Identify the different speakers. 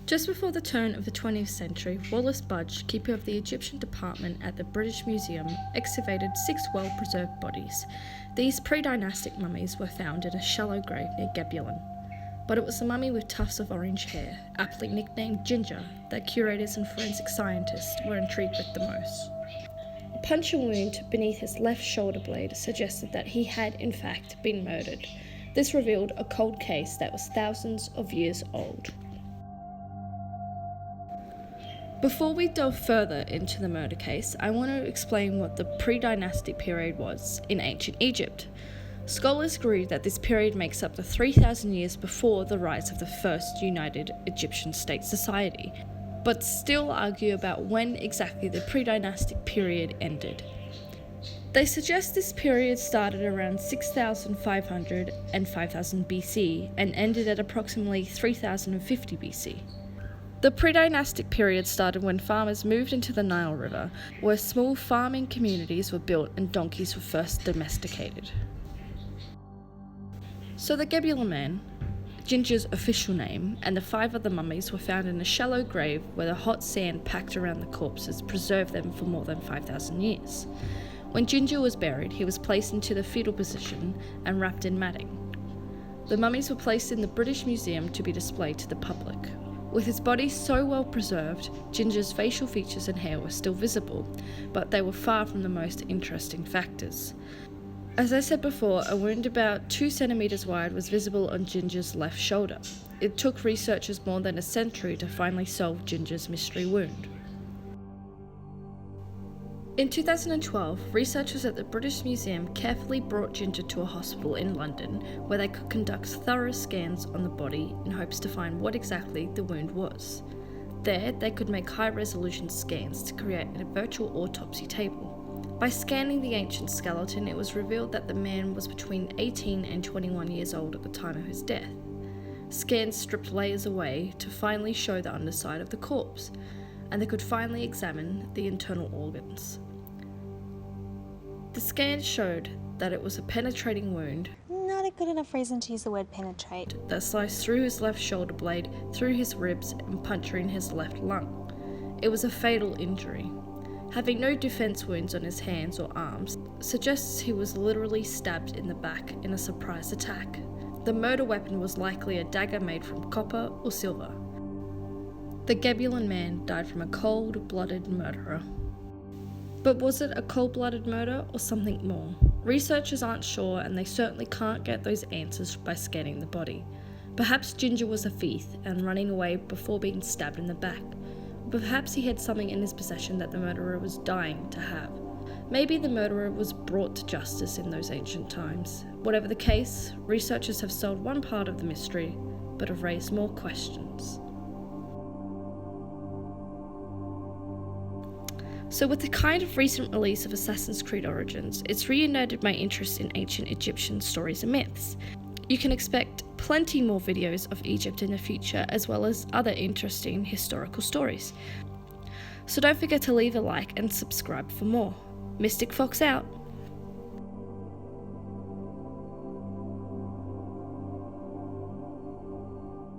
Speaker 1: Just before the turn of the 20th century, Wallace Budge, keeper of the Egyptian department at the British Museum, excavated 6 well-preserved bodies. These pre-dynastic mummies were found in a shallow grave near Gebelein. But it was the mummy with tufts of orange hair, aptly nicknamed Ginger, that curators and forensic scientists were intrigued with the most. A puncture wound beneath his left shoulder blade suggested that he had, in fact, been murdered. This revealed a cold case that was thousands of years old. Before we delve further into the murder case, I want to explain what the pre-dynastic period was in ancient Egypt. Scholars agree that this period makes up the 3,000 years before the rise of the first united Egyptian state society, but still argue about when exactly the pre-dynastic period ended. They suggest this period started around 6,500 and 5,000 BC and ended at approximately 3,050 BC. The pre-dynastic period started when farmers moved into the Nile River, where small farming communities were built and donkeys were first domesticated. So the Gebelein Man, Ginger's official name, and the 5 other mummies were found in a shallow grave where the hot sand packed around the corpses preserved them for more than 5,000 years. When Ginger was buried, he was placed into the fetal position and wrapped in matting. The mummies were placed in the British Museum to be displayed to the public. With his body so well preserved, Ginger's facial features and hair were still visible, but they were far from the most interesting factors. As I said before, a wound about 2 centimeters wide was visible on Ginger's left shoulder. It took researchers more than a century to finally solve Ginger's mystery wound. In 2012, researchers at the British Museum carefully brought Ginger to a hospital in London where they could conduct thorough scans on the body in hopes to find what exactly the wound was. There, they could make high-resolution scans to create a virtual autopsy table. By scanning the ancient skeleton, it was revealed that the man was between 18 and 21 years old at the time of his death. Scans stripped layers away to finally show the underside of the corpse, and they could finally examine the internal organs. The scans showed that it was a penetrating wound,
Speaker 2: not a good enough reason to use the word penetrate,
Speaker 1: that sliced through his left shoulder blade, through his ribs, and puncturing his left lung. It was a fatal injury. Having no defense wounds on his hands or arms suggests he was literally stabbed in the back in a surprise attack. The murder weapon was likely a dagger made from copper or silver. The Gebelein Man died from a cold-blooded murderer. But was it a cold-blooded murder or something more? Researchers aren't sure, and they certainly can't get those answers by scanning the body. Perhaps Ginger was a thief and running away before being stabbed in the back. Perhaps he had something in his possession that the murderer was dying to have. Maybe the murderer was brought to justice in those ancient times. Whatever the case, researchers have solved one part of the mystery, but have raised more questions. So with the kind of recent release of Assassin's Creed Origins, it's reunited my interest in ancient Egyptian stories and myths. You can expect plenty more videos of Egypt in the future, as well as other interesting historical stories. So don't forget to leave a like and subscribe for more. Mystic Fox out!